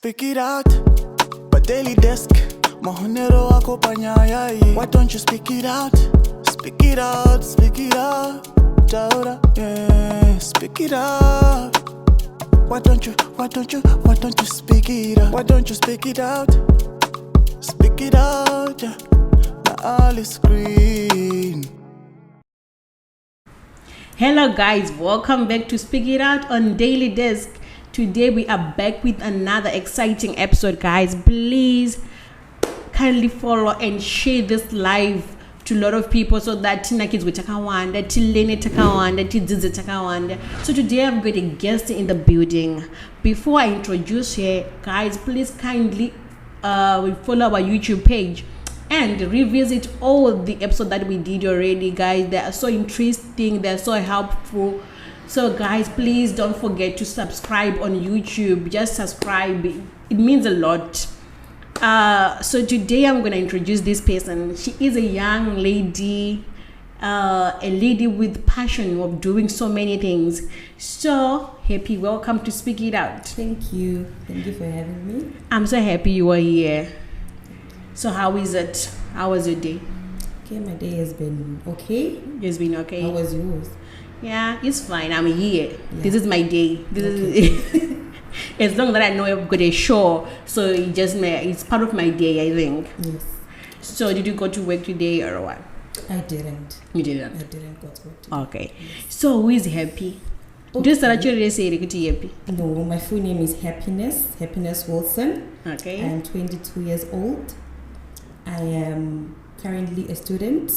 Speak it out, but daily desk. Mahonero wako panyayai. Why don't you speak it out? Speak it out, speak it out. Taura, yeah, speak it out. Why don't you speak it out? Why don't you speak it out? Speak it out, yeah. Now all is green. Hello guys, welcome back to Speak It Out on Daily Desk. Today we are back with another exciting episode, guys. Please kindly follow and share this live to a lot of people so that tina kids will takawanda, tilene takawanda, tidzize takawanda. So today I've got a guest in the building. Before I introduce her, guys, please kindly follow our YouTube page and revisit all the episodes that we did already, guys. They are so interesting, they're so helpful. So guys, please don't forget to subscribe on YouTube. Just subscribe, it means a lot. So today I'm going to introduce this person. She is a young lady, a lady with passion of doing so many things. So happy, welcome to Speak It Out. Thank you for having me. I'm so happy you are here. So how is it? How was your day? Okay, my day has been okay. It's been okay. How was yours? Yeah, it's fine. I'm here. Yeah. This is my day. Okay. As long that I know I've got a show, so it's part of my day, I think. Yes. So did you go to work today or what? I didn't. You didn't? I didn't go to work today. Okay. Yes. So who is happy? Okay. Just actually say happy. No, my full name is Happiness Wilson. Okay. I am 22 years old. I am currently a student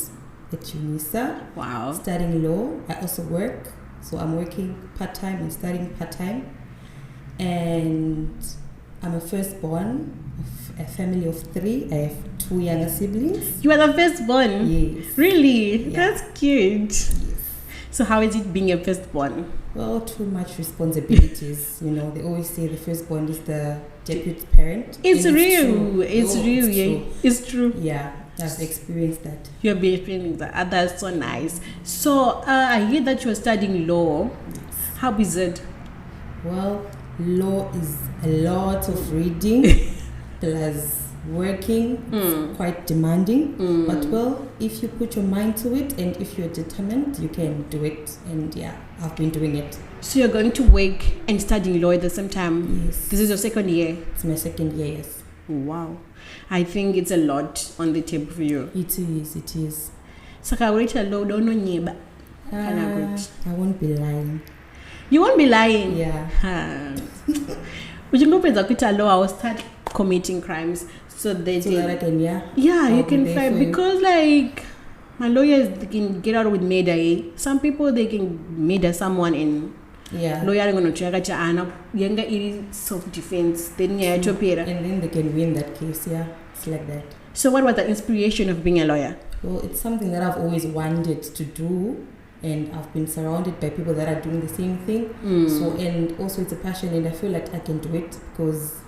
at UNISA. Wow. Studying law. I also work. So I'm working part-time and studying part-time. And I'm a firstborn of a family of 3. I have 2 younger siblings. You are the firstborn? Yes. Really? Yeah. That's cute. Yes. So how is it being a firstborn? Well, too much responsibilities. They always say the firstborn is the deputy parent. It's real. True. It's real. Yeah. True. It's true. Yeah, I've experienced that. You have been experiencing that. That's so nice. So I hear that you're studying law. Yes. How is it? Well, law is a lot of reading plus working. It's quite demanding. But well, if you put your mind to it and if you're determined, you can do it. And yeah, I've been doing it. So you're going to work and studying law at the same time? Yes. This is your second year? It's my second year, yes. Wow. I think it's a lot on the table for you. It is. So I won't be lying. You won't be lying? Yeah. Would you go to law? I will start committing crimes. So that I can, you can fight. Because like my lawyers, they can get out with murder. Some people, they can murder someone and lawyer are going to check younger self-defense. Then and then they can win that case. Yeah, it's like that. So what was the inspiration of being a lawyer? Well, it's something that I've always wanted to do. And I've been surrounded by people that are doing the same thing. So, and also it's a passion, and I feel like I can do it because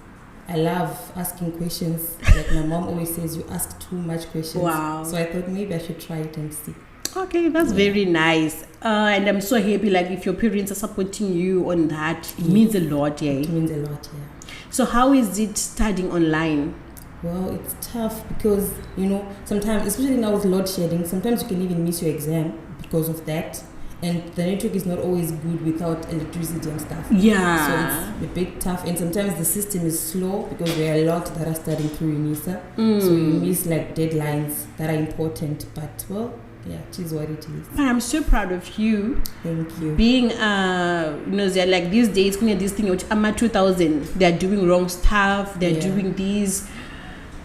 I love asking questions. Like my mom always says, you ask too much questions. Wow. So I thought maybe I should try it and see. Okay, that's very nice. And I'm so happy, like if your parents are supporting you on that, it means a lot, yeah. It means a lot, yeah. So how is it studying online? Well, it's tough because, sometimes, especially now with load shedding, sometimes you can even miss your exam because of that, and the network is not always good without electricity and stuff. Yeah. So it's a bit tough, and sometimes the system is slow because there are a lot that are studying through UNISA. So you miss like deadlines that are important. But well, yeah, it is what it is. I'm so proud of you. Thank you. Being they're like these days, this thing which I'm at 2000, they're doing wrong stuff, they're doing this,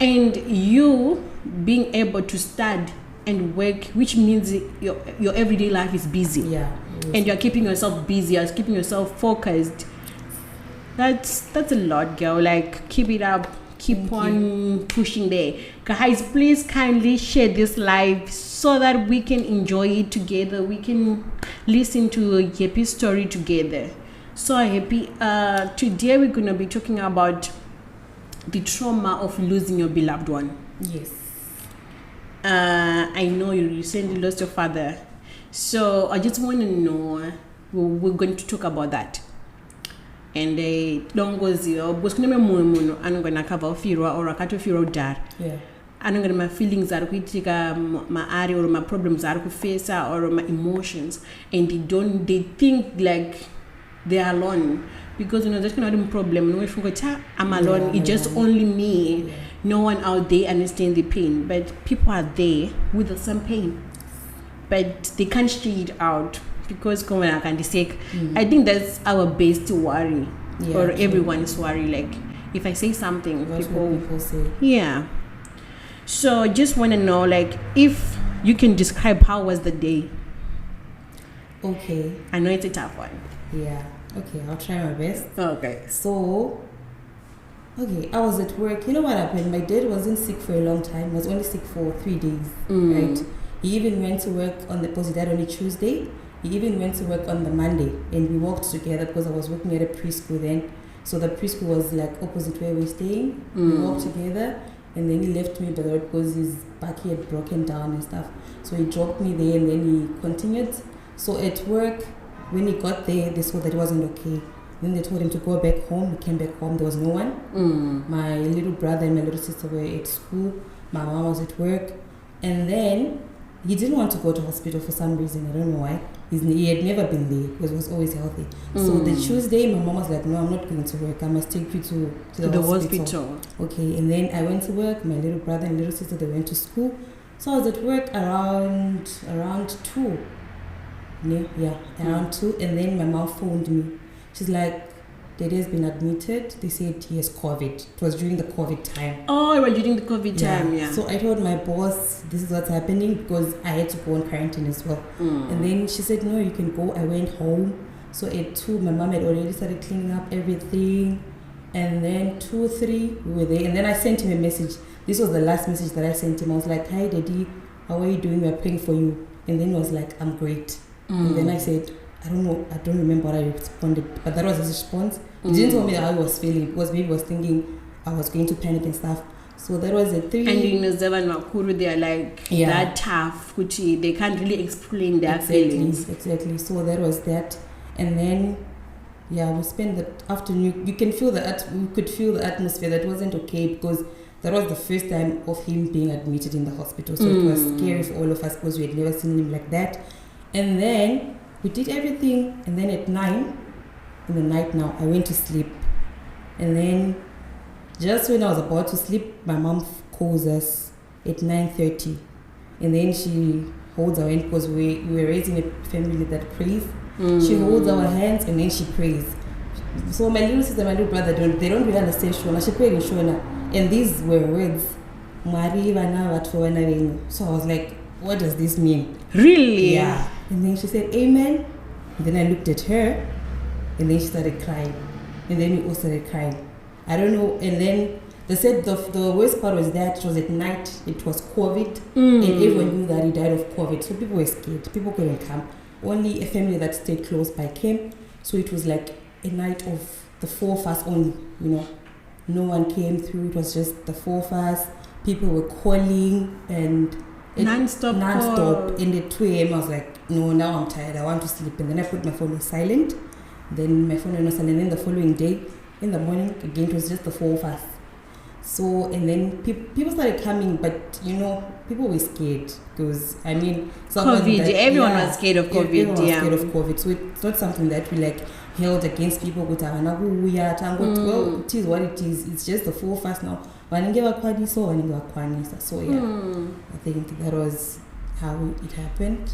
and you being able to study and work, which means your everyday life is busy. Yeah. And you're keeping yourself busy, you're keeping yourself focused. That's a lot, girl. Like, keep it up. Keep on pushing there. Guys, please kindly share this live so that we can enjoy it together. We can listen to a happy story together. So happy. Today we're going to be talking about the trauma of losing your beloved one. Yes. I know you recently lost your father, so I just want to know, we're going to talk about that. and they don't go zero because kuneme munhu anongona kavhaufirwa or akatofirwa kudhara anongona ma-feelings ari kuitika maari or ma-problems ari kufesa or ma-emotions, and they think like they're alone, because that's kind of problem. No, if you go, I'm alone. It's just only me. No one out there understands the pain, but people are there with the same pain, but they can't share it out because I think that's our base to worry, or everyone's worry. Like if I say something, people say. Yeah. So just want to know, like, if you can describe how was the day. Okay. I know it's a tough one. Yeah. Okay, I'll try my best. Okay. So, I was at work. You know what happened? My dad wasn't sick for a long time. He was only sick for 3 days, right? He even went to work because he died on a Tuesday. He even went to work on the Monday, and we walked together because I was working at a preschool then. So the preschool was like opposite where we're staying. We walked together, and then he left me by the road because his back had broken down and stuff. So he dropped me there, and then he continued. So at work, when he got there, they saw that it wasn't okay. Then they told him to go back home. He came back home. There was no one. My little brother and my little sister were at school. My mom was at work. And then he didn't want to go to hospital for some reason. I don't know why. He had never been there because he was always healthy. So the Tuesday, my mom was like, no, I'm not going to work. I must take you to the hospital. Okay, and then I went to work. My little brother and little sister, they went to school. So I was at work around 2. Around 2. And then my mom phoned me. She's like, Daddy has been admitted. They said he has COVID. It was during the COVID time. Oh, it was during the COVID time, yeah. So I told my boss, this is what's happening, because I had to go on quarantine as well. And then she said, no, you can go. I went home. So at 2, my mom had already started cleaning up everything. And then 2, 3, we were there. And then I sent him a message. This was the last message that I sent him. I was like, hi, Daddy. How are you doing? We're praying for you. And then he was like, I'm great. And then I said, I don't know, I don't remember what I responded, but that was his response. He didn't tell me how he was feeling, because maybe he was thinking I was going to panic and stuff. So that was a 3. And in New Zealand, Nakuru, they are like that tough, Kuchi. They can't really explain their feelings. Exactly. So that was that. And then, we spent the afternoon. You can feel we could feel the atmosphere that wasn't okay, because that was the first time of him being admitted in the hospital. So it was scary for all of us, because we had never seen him like that. And then we did everything, and then at 9 in the night now, I went to sleep. And then just when I was about to sleep, my mom calls us at 9:30. And then she holds our hand, because we were raising a family that prays. She holds our hands, and then she prays. So my little sister, my little brother, they don't really understand Shona. She prayed in Shona. And these were words. So I was like, what does this mean? Really? Yeah. And then she said, Amen. And then I looked at her, and then she started crying. And then we all started crying. I don't know. And then they said the worst part was that it was at night, it was COVID, and everyone knew that he died of COVID. So people were scared. People couldn't come. Only a family that stayed close by came. So it was like a night of the 4 of us only, No one came through. It was just the 4 of us. People were calling, and non-stop. And at 2 a.m. I was like, no, now I'm tired. I want to sleep. And then I put my phone on silent. Then my phone was silent. And then the following day, in the morning, again, it was just the 4 of us. So, and then people started coming, but people were scared, because COVID. Everyone was scared of COVID. Everyone was scared of COVID. So it's not something that we held against people. Well, it is what it is. It's just the 4 of us now. So I think that was how it happened.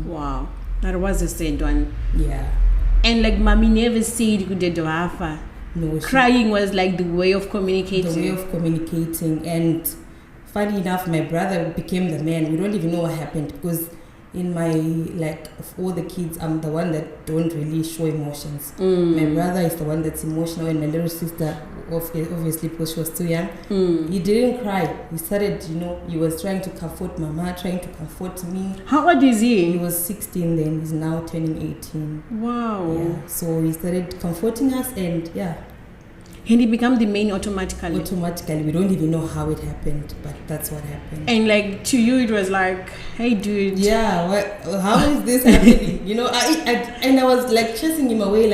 Wow, that was a sad one. Yeah. And mommy never said you could do half. No, crying was the way of communicating. The way of communicating. And funny enough, my brother became the man. We don't even know what happened, because in my, of all the kids, I'm the one that don't really show emotions. My brother is the one that's emotional, and my little sister, obviously, because she was too young, he didn't cry. He started, he was trying to comfort Mama, trying to comfort me. How old is he? He was 16 then. He's now turning 18. Wow. Yeah. So he started comforting us, and and he became the main automatically. We don't even know how it happened, but that's what happened. And to you, it was like, hey, dude. Yeah, how is this happening? I was chasing him away,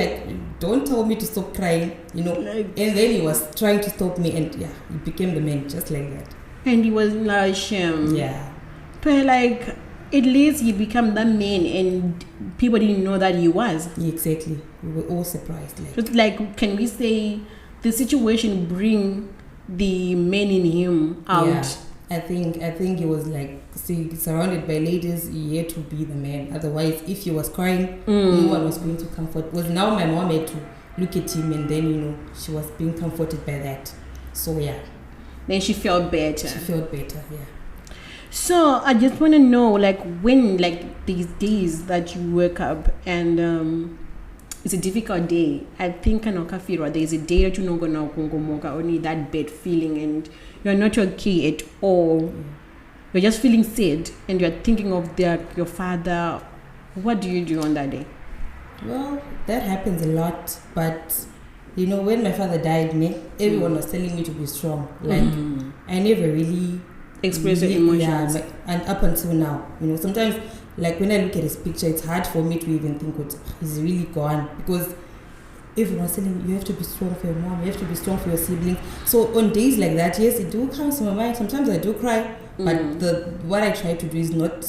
don't tell me to stop crying, you know. Like- And then he was trying to stop me, and yeah, he became the man just like that. And he was not ashamed. Yeah. But like, at least he became that man, and people didn't know that he was. Yeah, exactly. We were all surprised. Like, So it's like, can we say the situation bring the man in him out? yeah. I think he was like, see, surrounded by ladies, he had to be the man. Otherwise, if he was crying, no one was going to comfort. Because now my mom had to look at him, and then, you know, she was being comforted by that. So yeah, Then she felt better. she felt better. Yeah. So I just want to know, like, when, like, these days that you wake up and it's a difficult day. I think there is a day that you're not gonna only that bad feeling, and you're not okay at all. You're just feeling sad, and you're thinking of your father. What do you do on that day? Well, that happens a lot, but you know, when my father died, everyone was telling me to be strong. Like, I never really Express your emotions. Yeah, and up until now, you know, sometimes, like, when I look at his picture, it's hard for me to even think what he's really gone, because everyone was telling me, you have to be strong for your mom, you have to be strong for your siblings. So on days like that, yes, it do come to my mind. Sometimes I do cry, but what I try to do is not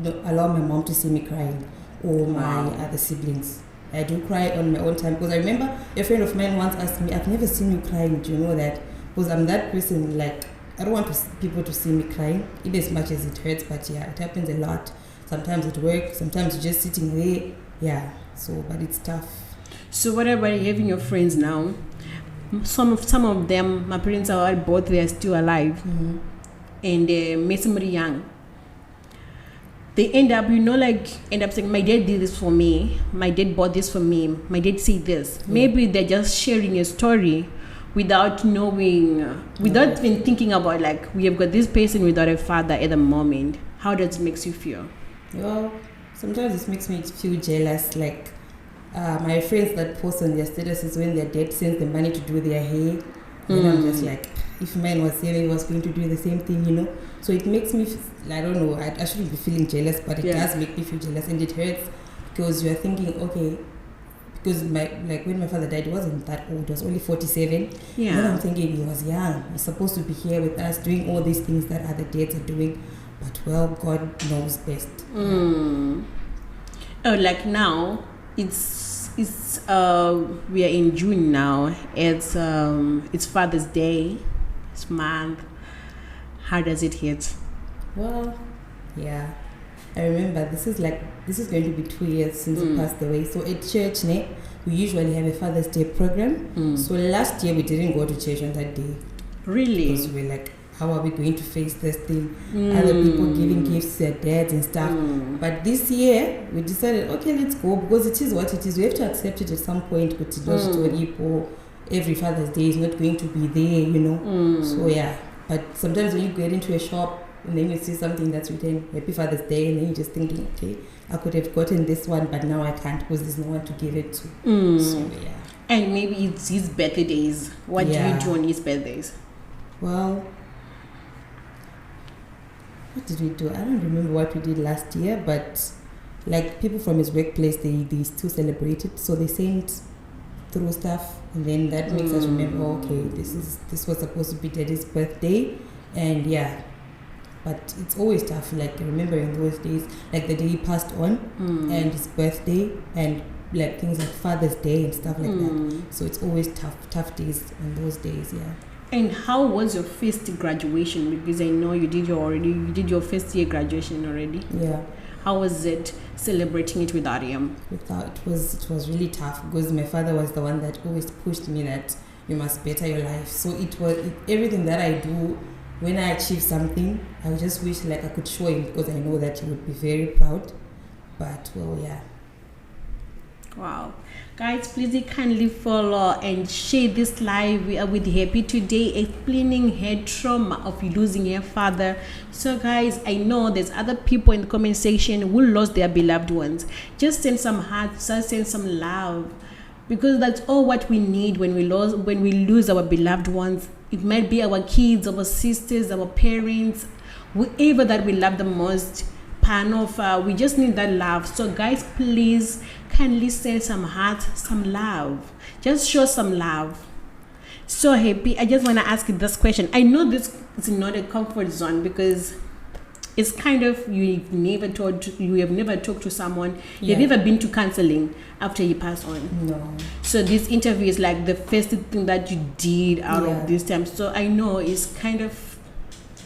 allow my mom to see me crying, or my other siblings. I do cry on my own time, because I remember a friend of mine once asked me, I've never seen you crying, do you know that? Because I'm that person, like, I don't want people to see me crying, in as much as it hurts, but yeah, it happens a lot. Sometimes at work, sometimes you're just sitting there, yeah, so, but it's tough. So what about having your friends now? Some of them, my parents are both, they are still alive, and they met somebody young. They end up saying, my dad did this for me, my dad bought this for me, my dad said this. Maybe they're just sharing a story without knowing, without even thinking about, like, we have got this person without a father at the moment. How does it make you feel? Well, sometimes it makes me feel jealous, like, my friends that post on their statuses when their dad sends them money to do their hair, and I'm just like, if mine was here, he was going to do the same thing, you know. So it makes me, I don't know, I shouldn't be feeling jealous, but it does make me feel jealous, and it hurts, because you're thinking, okay, because when my father died, he wasn't that old, he was only 47. Yeah. Then I'm thinking, he was young, he's supposed to be here with us doing all these things that other dads are doing, but well, God knows best. Oh, like now, it's we are in June now. It's Father's Day. It's month. How does it hit? Well, yeah, I remember this is going to be 2 years since he passed away. So at church, we usually have a Father's Day program. So last year we didn't go to church on that day. Really? Because we were like, how are we going to face this thing? Other people giving gifts to their dads and stuff. But this year we decided, okay, let's go, because it is what it is. We have to accept it at some point. But every Father's Day is not going to be there, you know. So yeah. But sometimes when you get into a shop and then you see something that's written Happy Father's Day, and then you're just thinking, okay, I could have gotten this one, but now I can't because there's no one to give it to. So yeah. And maybe it's his birthdays. What do you do on his birthdays? Well, what did we do? I don't remember what we did last year, but like people from his workplace, they still celebrated, so they sent through stuff, and then that makes us remember, okay, this was supposed to be Daddy's birthday, and yeah. But it's always tough, like remembering those days, like the day he passed on, and his birthday, and like things like Father's Day and stuff like that. So it's always tough days on those days, yeah. And how was your first graduation? Because I know you did your first year graduation already. Yeah. How was it celebrating it without him? It was really tough, because my father was the one that always pushed me that you must better your life. So everything that I do, when I achieve something, I just wish like I could show him, because I know that he would be very proud. But well, yeah. Wow. Guys, please kindly follow and share this live. We are with Happy today, explaining her trauma of losing her father. So guys, I know there's other people in the comment section who lost their beloved ones. Just send some hearts, just send some love, because that's all what we need when we lose our beloved ones. It might be our kids, our sisters, our parents, whoever that we love the most. We just need that love. So guys, please kindly send some hearts, some love. Just show some love. So happy. I just want to ask you this question. I know this is not a comfort zone because it's kind of you have never talked to someone. You've never been to counseling after you pass on. No. So this interview is like the first thing that you did out of this time. So I know it's kind of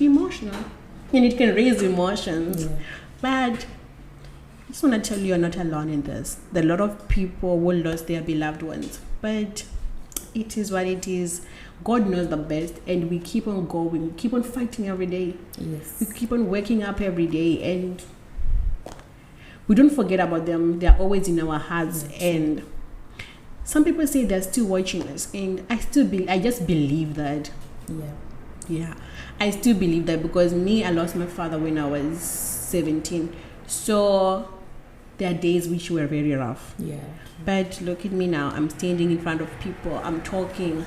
emotional and it can raise emotions. Yeah. But I just want to tell you, you're not alone in this. There are a lot of people who lost their beloved ones. But it is what it is. God knows the best, and we keep on going. We keep on fighting every day. Yes. We keep on waking up every day, and we don't forget about them. They're always in our hearts. Yes. And some people say they're still watching us, and I just believe that. Yeah. I still believe that because I lost my father when I was 17. So there are days which were very rough. Yeah. But look at me now. I'm standing in front of people. I'm talking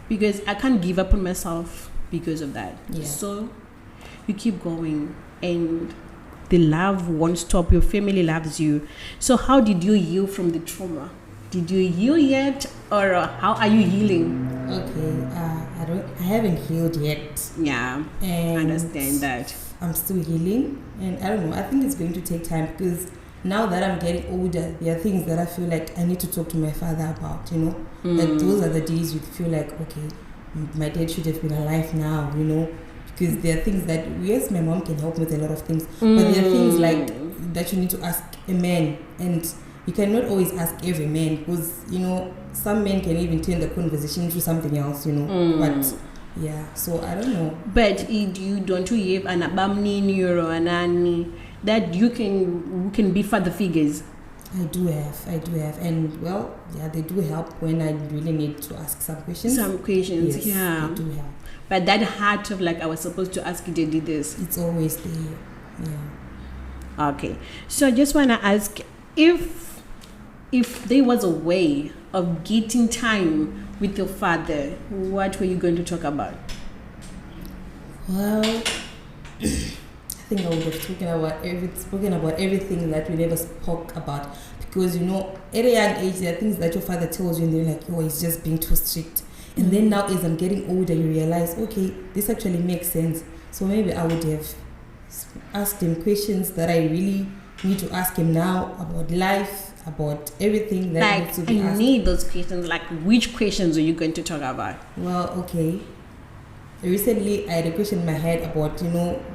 because I can't give up on myself because of that. Yeah. So you keep going and the love won't stop. Your family loves you. So how did you heal from the trauma? Did you heal yet, or how are you healing? Okay, I haven't healed yet. Yeah, and I understand that. I'm still healing, and I don't know. I think it's going to take time because now that I'm getting older, there are things that I feel like I need to talk to my father about. Like those are the days you feel like, okay, my dad should have been alive now. Because there are things that yes, my mom can help with a lot of things, but there are things like that you need to ask a man, and you cannot always ask every man because some men can even turn the conversation into something else. But yeah, so I don't know. But don't you have an abamni or an anni that you can be father figures? I do have, and well, yeah, they do help when I really need to ask some questions. Yes, yeah, they do help. But that heart of like I was supposed to ask you, they did this. It's always there. Yeah. Okay, so I just want to ask if there was a way of getting time with your father, what were you going to talk about? Well, I think I would have spoken about everything that we never spoke about, because at a young age there are things that your father tells you and they're like, oh, he's just being too strict. And then now as I'm getting older, you realize, okay, this actually makes sense. So maybe I would have asked him questions that I really need to ask him now about life, about everything that needs to be asked. I need those questions. Like, which questions are you going to talk about? Well, okay. Recently, I had a question in my head about,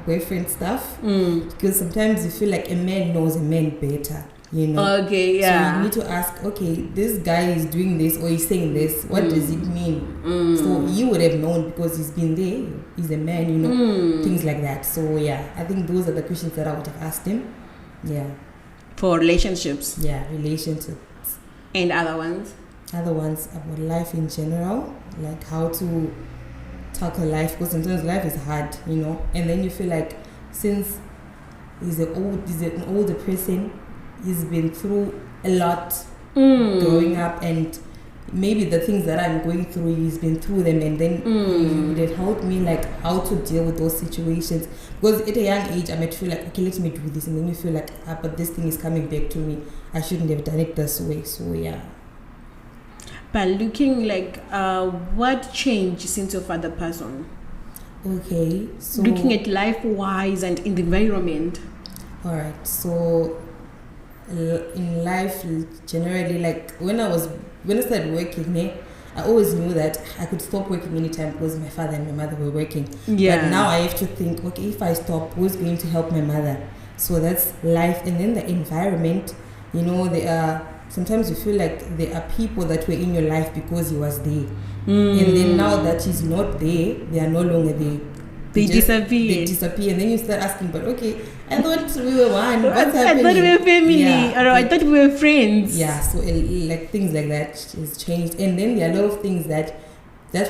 boyfriend stuff. Because sometimes you feel like a man knows a man better, Okay, yeah. So you need to ask, okay, this guy is doing this or he's saying this. What does it mean? So you would have known because he's been there. He's a man, things like that. So, yeah, I think those are the questions that I would have asked him. Yeah. For relationships? Yeah, relationships. And other ones? Other ones about life in general, like how to tackle life, because sometimes life is hard, and then you feel like since he's an older person, he's been through a lot growing up, and maybe the things that I'm going through, he's been through them, and then he would have helped me like how to deal with those situations. Because at a young age, I might feel like, okay, let me do this, and then you feel like, but this thing is coming back to me. I shouldn't have done it this way. So yeah. But looking like, what changed since your father passed on? Okay, so looking at life-wise and in the environment. All right, so in life generally, like when I started working, I always knew that I could stop working anytime because my father and my mother were working. Yeah. But now I have to think, okay, if I stop, who's going to help my mother? So that's life. And then the environment, sometimes you feel like there are people that were in your life because he was there. And then now that he's not there, they are no longer there. They disappear. And then you start asking, but okay, I thought we were one. What's happening? I thought we were family. Yeah. Or I thought we were friends. Yeah, so like things like that has changed. And then there are a lot of things that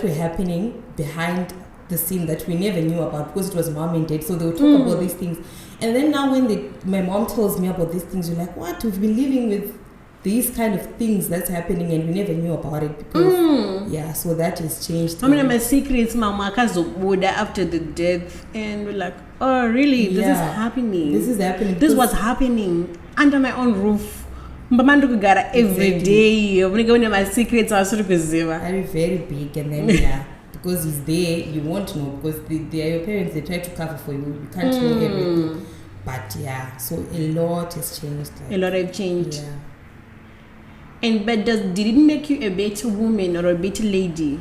were happening behind the scene that we never knew about because it was mom and dad. So they would talk about these things. And then now when my mom tells me about these things, you're like, what? We've been living with these kind of things that's happening and we never knew about it because yeah, so that has changed. I mean, my secrets, mama kazobuda after the death, and we're like, oh really? This is happening. This is happening. This was happening under my own roof. Mpamando kugara every Exactly. day. Unenge une my secrets asuri kuziva. Very, very big, and then yeah, because he's there, you won't know because they are your parents. They try to cover for you. You can't know everything. But yeah, so a lot has changed. A lot have changed. Yeah. And but did it make you a better woman or a better lady?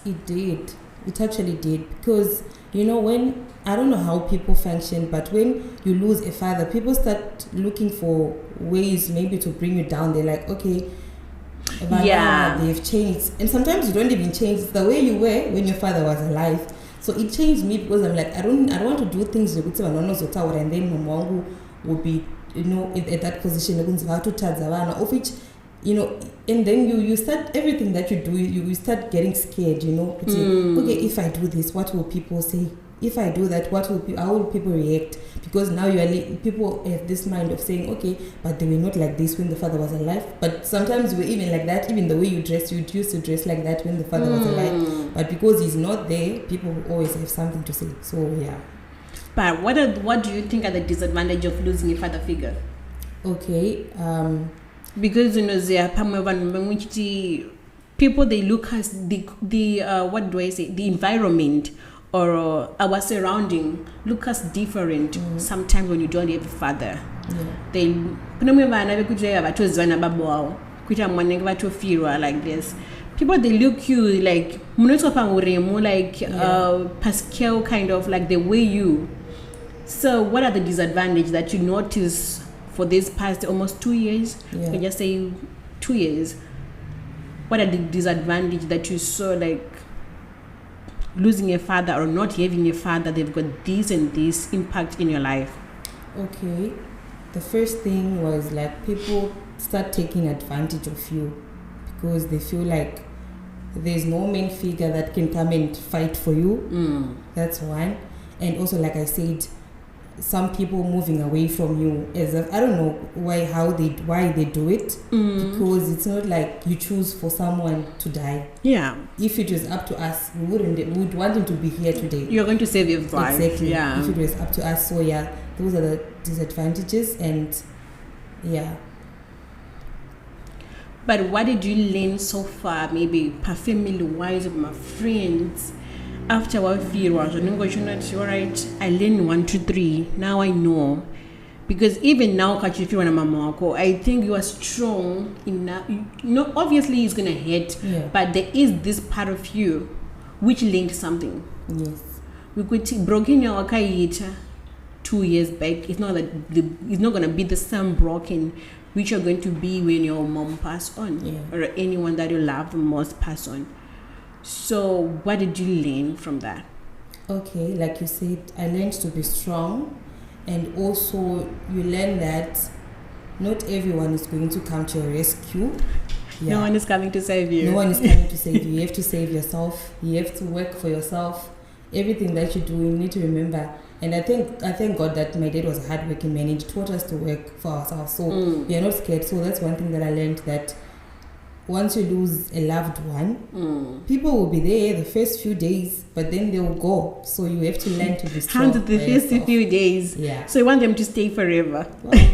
It did. It actually did. Because, when, I don't know how people function, but when you lose a father, people start looking for ways maybe to bring you down. They're like, okay, Yeah. they've changed. And sometimes you don't even change. It's the way you were when your father was alive. So it changed me because I'm like, I don't want to do things and then Mamangu will be, at that position, of which, and then you start everything that you do, you start getting scared, okay, if I do this, what will people say? If I do that, how will people react? Because now people have this mind of saying, okay, but they were not like this when the father was alive. But sometimes you were even like that, even the way you dress, you used to dress like that when the father was alive. But because he's not there, people will always have something to say. So yeah. But what do you think are the disadvantage of losing a father figure? Okay. Because people, they look at the what do I say, the environment or our surrounding look us different sometimes when you don't have a father. They like this. People, they look you like Pascal, kind of like the way you. So what are the disadvantages that you notice for this past almost 2 years? Yeah. You can just say 2 years. What are the disadvantages that you saw, like losing a father or not having a father? They've got this and this impact in your life. Okay. The first thing was like people start taking advantage of you because they feel like there's no main figure that can come and fight for you. That's one. And also, like I said, some people moving away from you I don't know why they do it, because it's not like you choose for someone to die. Yeah. If it was up to us, we would want him to be here today. You're going to save his life. Exactly. Yeah. If it was up to us. So yeah, those are the disadvantages. And yeah. But what did you learn so far, maybe per family wise, with my friends, after what fear was? All right, I learned 1, 2, 3. Now I know. Because even now, I think you are strong enough. Obviously it's going to hurt, but there is this part of you which learned something. Yes. We could take broken your 2 years back. It's not that it's not going to be the same broken which you're going to be when your mom passed on, or anyone that you love the most pass on. So what did you learn from that? Okay, like you said, I learned to be strong, and also you learn that not everyone is going to come to your rescue. No one is coming to save you. No one is coming to save you. You have to save yourself. You have to work for yourself. Everything that you do, you need to remember. And I thank God that my dad was a hardworking man. He taught us to work for ourselves. So we are not scared. So that's one thing that I learned, that once you lose a loved one, people will be there the first few days, but then they will go. So you have to learn to be strong. The first few days. Yeah. So you want them to stay forever? Well,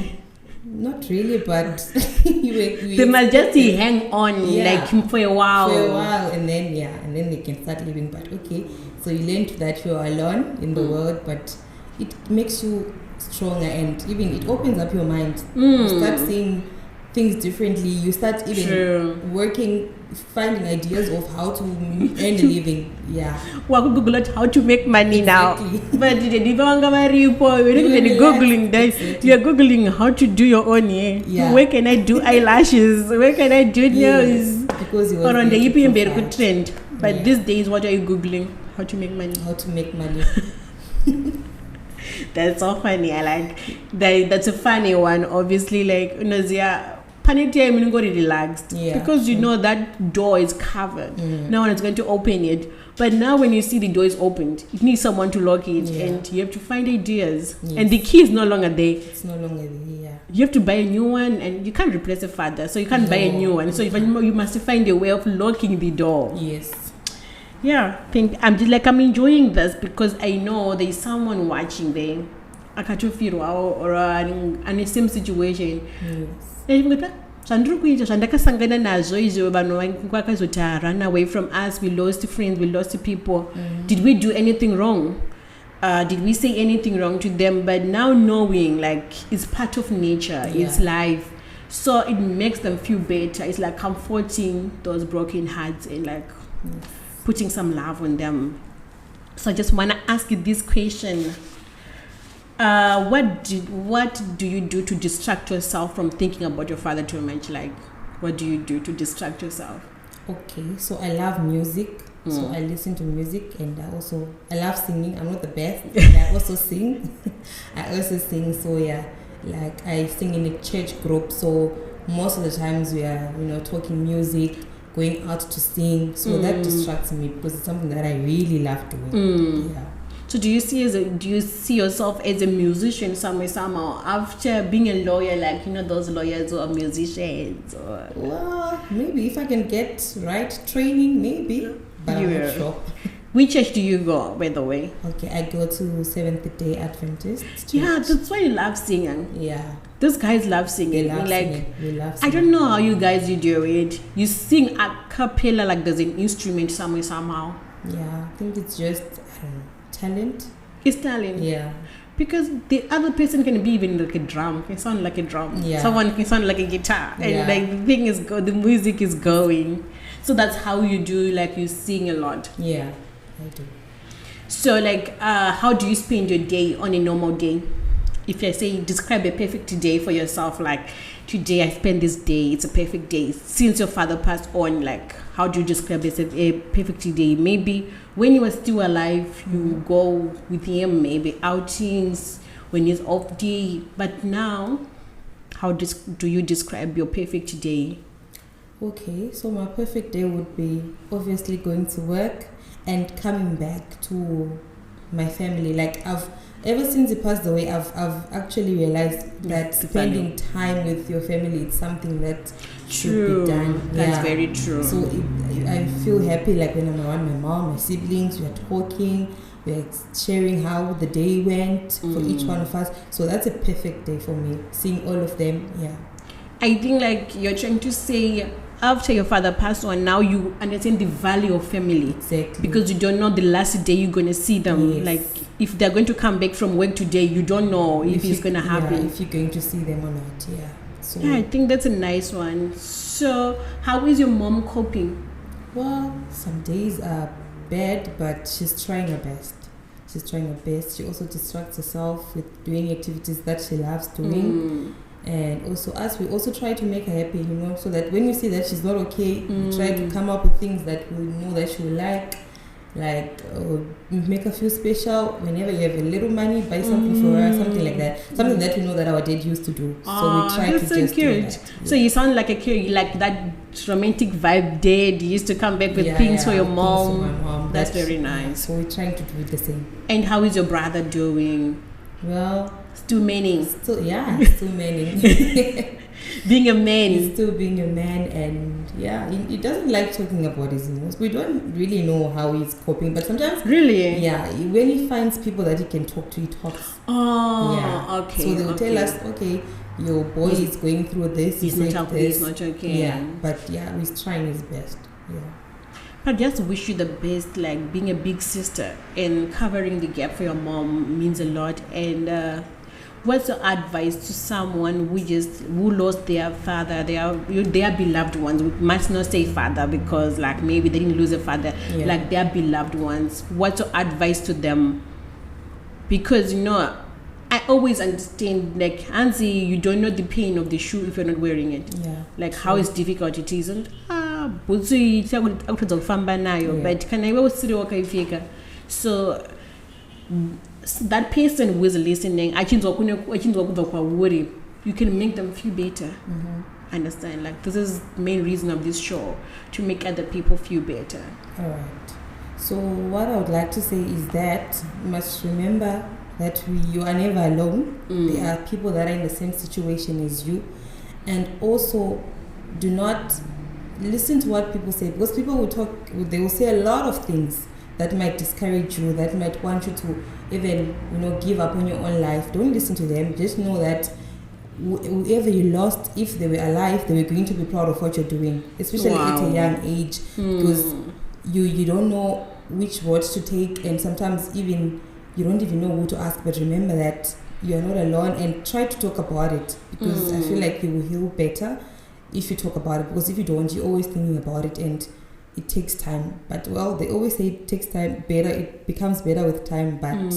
not really, but they must just hang on like for a while. And then they can start living. But okay, so you learn that you are alone in the world, but it makes you stronger, and even it opens up your mind. You start seeing things differently. You start even working, finding ideas of how to earn a living. Yeah. Well, Google it how to make money now. But we're not Googling that. You're Googling how to do your own. Yeah. Where can I do eyelashes? Where can I do nails? Because or on the EPM good trend. But these days, what are you Googling? How to make money. How to make money. That's so funny. I like that. That's a funny one. Obviously, like Panitia, I'm going to relaxed because you know that door is covered. No one is going to open it. But now when you see the door is opened, you need someone to lock it, and you have to find ideas. And the key is no longer there. It's no longer there. Yeah. You have to buy a new one, and you can't replace a father, so you can't buy a new one. So you must find a way of locking the door. Yes. Yeah, I'm enjoying this because I know there is someone watching there. Or in the same situation. Yes. zvandiri kuita zvandakasangana nazvo izvo vanhu vakazoti run away from us, we lost friends, we lost people. Did we do anything wrong? Did we say anything wrong to them? But now knowing like it's part of nature, it's life, so it makes them feel better. It's like comforting those broken hearts and like putting some love on them. So I just want to ask you this question. What do you do to distract yourself from thinking about your father too much? Like, what do you do to distract yourself? Okay, so I love music. So I listen to music, and I love singing. I'm not the best, but I also sing. So yeah, like I sing in a church group. So most of the times we are, talking music, going out to sing. So that distracts me because it's something that I really love doing. Yeah. So do you see yourself as a musician somehow after being a lawyer, like those lawyers who are musicians? Or? Well, maybe if I can get right training, maybe. But I'm not sure. Which church do you go, by the way? Okay, I go to Seventh-day Adventist church. Yeah, that's why you love singing. Yeah. Those guys love singing. They love singing. I don't know how you guys do it. You sing a cappella like there's an instrument somehow. Yeah, I think it's just talent. It's talent. Yeah. Because the other person can be even like a drum. Can sound like a drum. Yeah. Someone can sound like a guitar. And like the thing is the music is going. So that's how you do, like you sing a lot. Yeah, I do. So like how do you spend your day on a normal day? If I say describe a perfect day for yourself, like today I spend this day, it's a perfect day. Since your father passed on, like how do you describe it as a perfect day? Maybe when you were still alive, you go with him, maybe outings, when he's off day. But now, how do you describe your perfect day? Okay, so my perfect day would be obviously going to work and coming back to my family. Like ever since he passed away, I've actually realized that spending time with your family is something that should be done. That's very true. So I feel happy like when I'm around my mom, my siblings, we are talking, we're sharing how the day went for each one of us. So that's a perfect day for me, seeing all of them. Yeah. I think like you're trying to say after your father passed on, now you understand the value of family. Exactly. Because you don't know the last day you're going to see them. Yes. Like if they're going to come back from work today, you don't know if it's going to happen. Yeah, if you're going to see them or not. Yeah. So yeah, I think that's a nice one. So how is your mom coping? Well, some days are bad, but she's trying her best. She also distracts herself with doing activities that she loves doing. And also we also try to make her happy, so that when we see that she's not okay, we try to come up with things that we know that she will like make her feel special. Whenever you have a little money, buy something for her, something like that, something that we know that our dad used to do. So we try to just do that. So you sound like a kid, like that romantic vibe dad used to come back with things for your mom. For my mom. That's very nice. So we're trying to do the same. And how is your brother doing? Well, still manning. Still manning. Being a man. He's still being a man, and he doesn't like talking about his emotions. We don't really know how he's coping, but sometimes when he finds people that he can talk to, he talks. Okay. So they'll tell us, okay, your boy is going through this. He's not okay. Yeah, but he's trying his best. Yeah. I just wish you the best. Like being a big sister and covering the gap for your mom means a lot. And what's your advice to someone who lost their father, their beloved ones? We must not say father because like maybe they didn't lose a father, like their beloved ones. What's your advice to them? Because I always understand, like Hansi, you don't know the pain of the shoe if you're not wearing it. Yeah. Like how it's difficult it is. But can I go so that person who is listening, you can make them feel better. Understand? Like this is the main reason of this show, to make other people feel better. All right. So what I would like to say is that you must remember that you are never alone. There are people that are in the same situation as you, and also do not listen to what people say, because people will talk. They will say a lot of things that might discourage you, that might want you to even give up on your own life. Don't listen to them. Just know that whoever you lost, if they were alive, they were going to be proud of what you're doing, especially at a young age, because you don't know which words to take, and sometimes even you don't even know who to ask. But remember that you are not alone, and try to talk about it, because I feel like you will heal better if you talk about it, because if you don't, you're always thinking about it, and it takes time. But well, they always say it takes time, it becomes better with time, but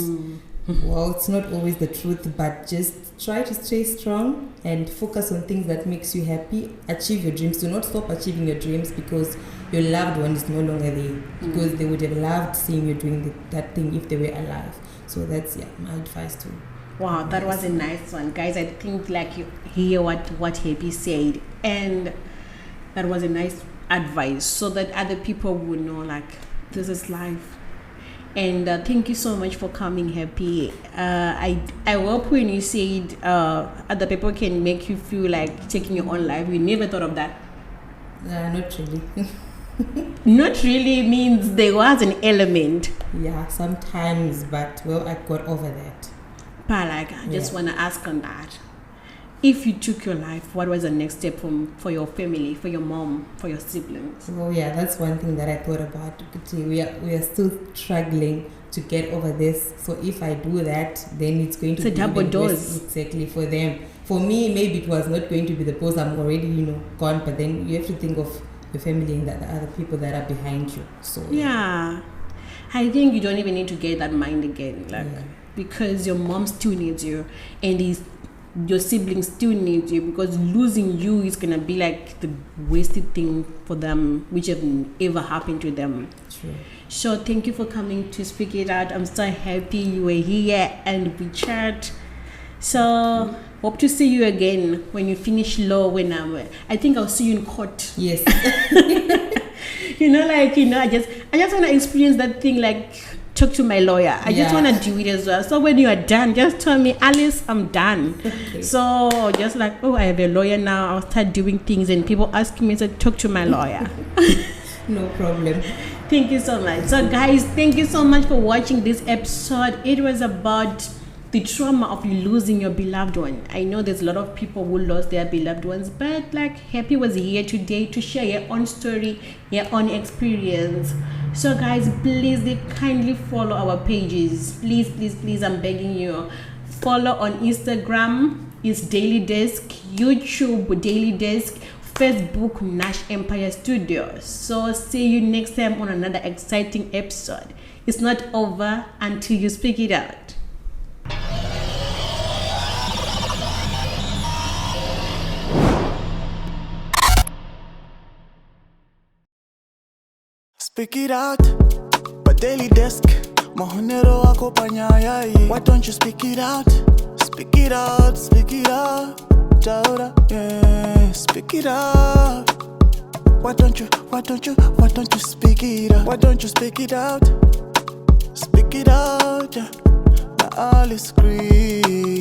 well, it's not always the truth. But just try to stay strong and focus on things that makes you happy. Achieve your dreams. Do not stop achieving your dreams because your loved one is no longer there, because they would have loved seeing you doing that thing if they were alive. So that's my advice too. Wow, that was a nice one, guys. I think like you hear what Happy said, and that was a nice advice, so that other people would know like this is life. And thank you so much for coming, Happy. I hope when you said other people can make you feel like taking your own life, you never thought of that. Not really. Not really means there was an element. Yeah, sometimes, but well, I got over that. But like, I just want to ask on that. If you took your life, what was the next step for your family, for your mom, for your siblings? Oh yeah, that's one thing that I thought about. We are still struggling to get over this. So if I do that, then it's going to be a double dose. Exactly, for them. For me, maybe it was not going to be the pose. I'm already, gone. But then you have to think of your family and the other people that are behind you. So yeah, I think you don't even need to get that mind again, because your mom still needs you, and your siblings still need you, because losing you is gonna be like the wasted thing for them, which have ever happened to them. True. So thank you for coming to speak it out. I'm so happy you were here and we chat. So hope to see you again when you finish law. I think I'll see you in court. Yes. I just want to experience that thing, like talk to my lawyer. I just want to do it as well. So when you are done, just tell me, Alice, I'm done. Okay. So just like, I have a lawyer now. I'll start doing things, and people ask me, so talk to my lawyer. No problem. Thank you so much. So guys, thank you so much for watching this episode. It was about the trauma of losing your beloved one. I know there's a lot of people who lost their beloved ones, but like Happy was here today to share your own story, your own experience. So guys, please kindly follow our pages. Please, I'm begging you. Follow on Instagram is Daily Desk, YouTube Daily Desk, Facebook Nash Empire Studio. So see you next time on another exciting episode. It's not over until you speak it out. Speak it out, but Daily Desk, mahonero wako panyayai. Why don't you speak it out? Speak it out, speak it out. Jaura, yeah, speak it out. Why don't you speak it out? Why don't you speak it out? Speak it out, yeah. Now all is green.